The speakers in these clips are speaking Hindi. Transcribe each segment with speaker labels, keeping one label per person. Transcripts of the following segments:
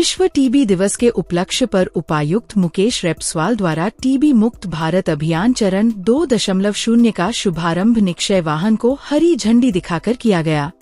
Speaker 1: विश्व टीबी दिवस के उपलक्ष्य पर उपायुक्त मुकेश रेपस्वाल द्वारा टीबी मुक्त भारत अभियान चरण 2.0 का शुभारंभ निक्षय वाहन को हरी झंडी दिखाकर किया गया।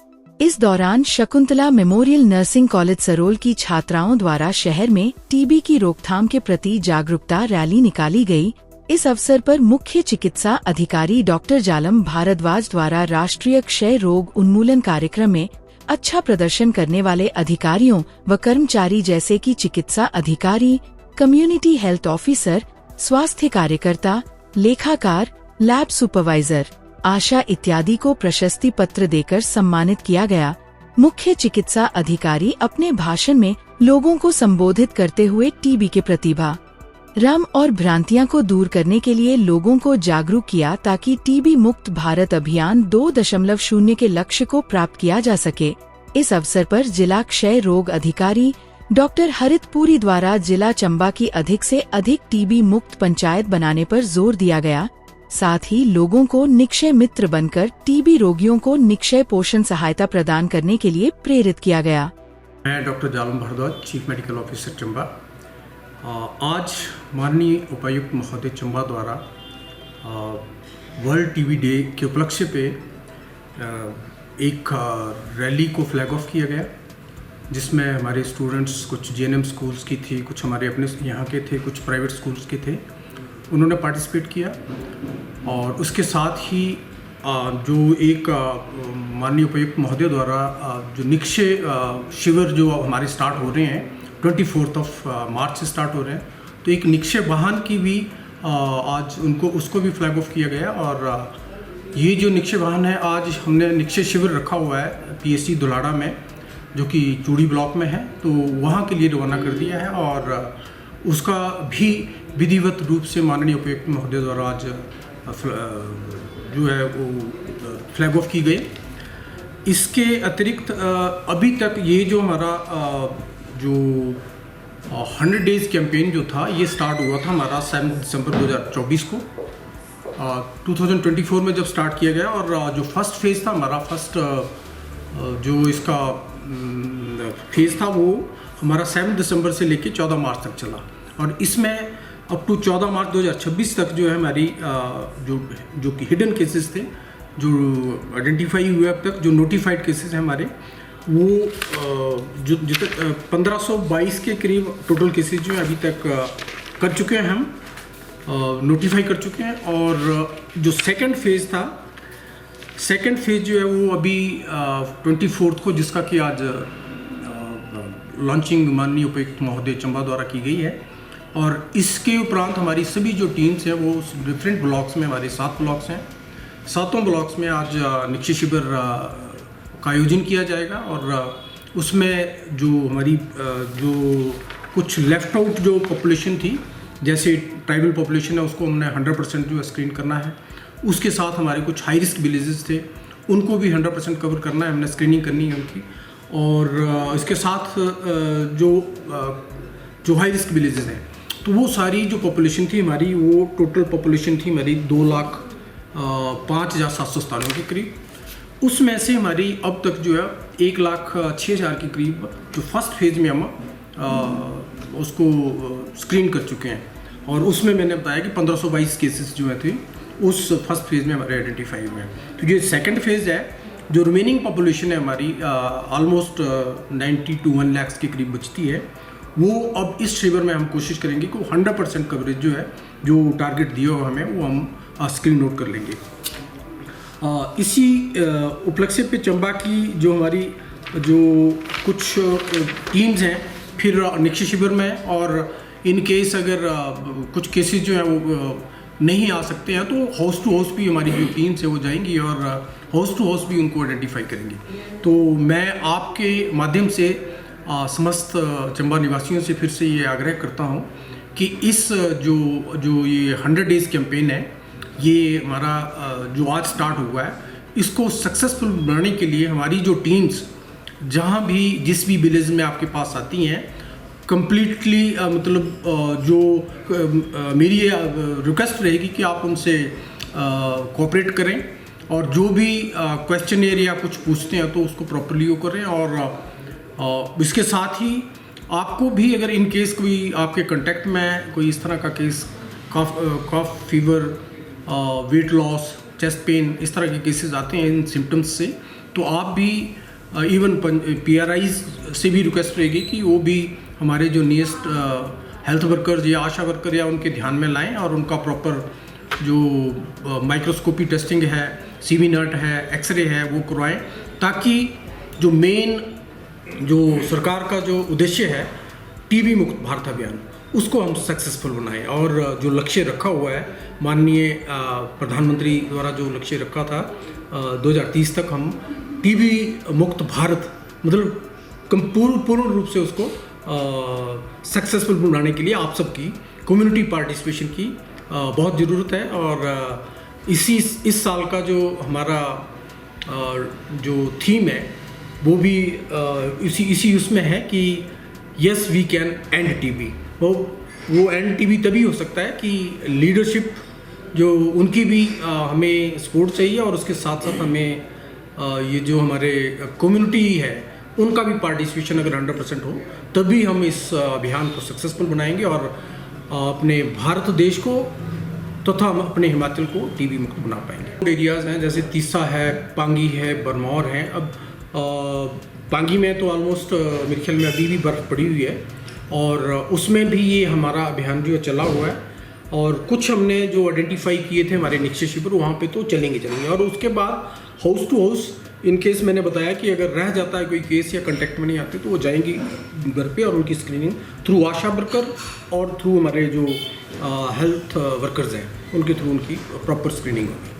Speaker 1: इस दौरान Shakuntala memorial nursing college Sarol की छात्राओं द्वारा शहर में टीबी की रोकथाम के प्रति जागरूकता रैली निकाली गई। इस अवसर पर मुख्य चिकित्सा अधिकारी डॉक्टर जालम भारद्वाज द्वारा राष्ट्रीय क्षय रोग उन्मूलन कार्यक्रम में अच्छा प्रदर्शन करने वाले अधिकारियों व कर्मचारी जैसे कि चिकित्सा अधिकारी, कम्युनिटी हेल्थ ऑफिसर, स्वास्थ्य कार्यकर्ता, लेखाकार, लैब सुपरवाइजर, आशा इत्यादि को प्रशस्ति पत्र देकर सम्मानित किया गया। मुख्य चिकित्सा अधिकारी अपने भाषण में लोगों को संबोधित करते हुए टीबी के प्रतिभा, भ्रम और भ्रांतियां को दूर करने के लिए लोगों को जागरूक किया ताकि टीबी मुक्त भारत अभियान 2.0 के लक्ष्य को प्राप्त किया जा सके। इस अवसर पर जिला क्षय रोग अधिकारी डॉक्टर हरितपुरी द्वारा जिला चंबा की अधिक से अधिक टीबी मुक्त पंचायत बनाने पर जोर दिया गया। साथ ही लोगों को निक्षय मित्र बनकर टीबी रोगियों को निक्षय पोषण सहायता प्रदान करने के लिए प्रेरित किया गया।
Speaker 2: मैं doctor Jalam Bhardwaj, chief medical officer Chamba. आज माननीय उपायुक्त महोदय चंबा द्वारा वर्ल्ड टीबी डे के उपलक्ष्य पे एक रैली को फ्लैग ऑफ किया गया, जिसमें हमारे स्टूडेंट्स कुछ जेएनएम स्कूल्स की थी, कुछ हमारे अपने यहाँ के थे, कुछ प्राइवेट स्कूल्स के थे, उन्होंने पार्टिसिपेट किया। और उसके साथ ही जो एक माननीय उपायुक्त महोदय द्वारा जो निक्षय शिविर जो हमारे स्टार्ट हो रहे हैं 24 मार्च से स्टार्ट हो रहे हैं, तो एक निक्षय वाहन की भी आज उसको भी फ्लैग ऑफ किया गया। और ये जो निक्षय वाहन है, आज हमने निक्षय शिविर रखा हुआ है पीएससी दुलाड़ा में, जो कि चूड़ी ब्लॉक में है, तो वहाँ के लिए रवाना कर दिया है। और उसका भी विधिवत रूप से माननीय उपायुक्त महोदय द्वारा आज जो है वो फ्लैग ऑफ की गई। इसके अतिरिक्त अभी तक ये जो हमारा जो 100 डेज़ कैंपेन जो था, ये स्टार्ट हुआ था हमारा 7 दिसंबर 2024 को 2024 में जब स्टार्ट किया गया। और जो फर्स्ट फेज़ था हमारा, जो इसका फेज़ था वो हमारा 7 दिसंबर से लेके 14 मार्च तक चला। और इसमें अप टू 14 मार्च 2026 तक जो है हमारी जो कि हिडन केसेस थे, जो आइडेंटिफाई हुए अब तक, जो नोटिफाइड केसेस हैं हमारे, वो जो 1522 के करीब टोटल केसेस जो है अभी तक कर चुके हैं, हम नोटिफाई कर चुके हैं। और जो सेकंड फेज़ था, सेकंड फेज़ जो है वो अभी 24 को, जिसका कि आज लॉन्चिंग माननीय उपायुक्त महोदय चंबा द्वारा की गई है। और इसके उपरांत हमारी सभी जो टीम्स हैं वो डिफरेंट ब्लॉक्स में, हमारे 7 ब्लॉक्स हैं, 7 ब्लॉक्स में आज निक्षय शिविर का आयोजन किया जाएगा। और उसमें जो हमारी जो कुछ लेफ्ट आउट जो पॉपुलेशन थी, जैसे ट्राइबल पॉपुलेशन है, उसको हमने 100% जो स्क्रीन करना है। उसके साथ हमारे कुछ हाई रिस्क विलेजेस थे, उनको भी 100% कवर करना है, हमने स्क्रीनिंग करनी है उनकी। और इसके साथ जो हाई रिस्क विलेजेस हैं, तो वो सारी जो पॉपुलेशन थी हमारी, वो टोटल पॉपुलेशन थी हमारी 2,05,797 के करीब। उसमें से हमारी अब तक जो है 1,06,000 के करीब जो फर्स्ट फेज़ में हम उसको स्क्रीन कर चुके हैं। और उसमें मैंने बताया कि 1522 केसेस जो थे उस फर्स्ट फेज़ में हमारे आइडेंटिफाई हुए हैं। तो ये सेकंड फेज़ है, जो रिमेनिंग पॉपुलेशन है हमारी ऑलमोस्ट 90 to 1 लाख के करीब बचती है, वो अब इस शिविर में हम कोशिश करेंगे कि 100% कवरेज जो है, जो टारगेट दिया हुआ हमें, वो हम स्क्रीन आउट कर लेंगे। इसी उपलक्ष्य पे चंबा की जो हमारी जो कुछ टीम्स हैं फिर निक्षय शिविर में, और इन केस अगर कुछ केसेस जो हैं वो नहीं आ सकते हैं, तो हाउस टू हाउस भी हमारी जो टीम्स है वो जाएंगी और हाउस टू हाउस भी उनको आइडेंटिफाई करेंगे। तो मैं आपके माध्यम से समस्त चंबा निवासियों से फिर से ये आग्रह करता हूँ कि इस जो ये 100 डेज़ कैंपेन है, ये हमारा जो आज स्टार्ट हुआ है, इसको सक्सेसफुल बनाने के लिए हमारी जो टीम्स जहाँ भी जिस भी विलेज में आपके पास आती हैं, कम्प्लीटली मतलब जो मेरी रिक्वेस्ट रहेगी कि आप उनसे कोऑपरेट करें, और जो भी क्वेश्चन एरिया कुछ पूछते हैं तो उसको प्रॉपर्ली वो करें। और इसके साथ ही आपको भी अगर इन केस कोई आपके कांटेक्ट में कोई इस तरह का case cough fever, weight loss, chest pain, इस तरह के केसेस आते हैं इन सिम्टम्स से, तो आप भी इवन PRIs से भी रिक्वेस्ट रहेगी कि वो भी हमारे जो नियरेस्ट हेल्थ वर्कर्स या आशा वर्कर या उनके ध्यान में लाएं और उनका प्रॉपर जो माइक्रोस्कोपी टेस्टिंग है, CV नट है, एक्सरे है, वो करवाएं, ताकि जो मेन जो सरकार का जो उद्देश्य है TB मुक्त भारत अभियान, उसको हम सक्सेसफुल बनाएं। और जो लक्ष्य रखा हुआ है माननीय प्रधानमंत्री द्वारा, जो लक्ष्य रखा था 2030 तक हम TB मुक्त भारत, मतलब पूर्ण रूप से उसको सक्सेसफुल बनाने के लिए आप सबकी कम्युनिटी पार्टिसिपेशन की बहुत ज़रूरत है। और इस साल का जो हमारा जो थीम है वो भी इसी उसमें है कि yes we can and TB। वो एंड TB तभी हो सकता है कि लीडरशिप जो उनकी भी हमें सपोर्ट चाहिए, और उसके साथ साथ हमें ये जो हमारे कम्युनिटी है उनका भी पार्टिसिपेशन अगर 100% हो, तभी हम इस अभियान को सक्सेसफुल बनाएंगे और अपने भारत देश को तथा हम अपने हिमाचल को TB मुक्त बना पाएंगे। एरियाज़ हैं जैसे तीसा है, पांगी है, बरमौर है। अब पांगी में तो ऑलमोस्ट मेरे ख्याल में अभी भी बर्फ़ पड़ी हुई है, और उसमें भी ये हमारा अभियान जो चला हुआ है, और कुछ हमने जो आइडेंटिफाई किए थे हमारे निश्चय शिविर, वहाँ पे तो चलेंगे। और उसके बाद house to house, in case मैंने बताया कि अगर रह जाता है कोई केस या कांटेक्ट में नहीं आते, तो वो जाएंगी घर पे और उनकी स्क्रीनिंग थ्रू आशा वर्कर और थ्रू हमारे जो हेल्थ वर्कर्स हैं उनके थ्रू उनकी प्रॉपर स्क्रीनिंग होगी।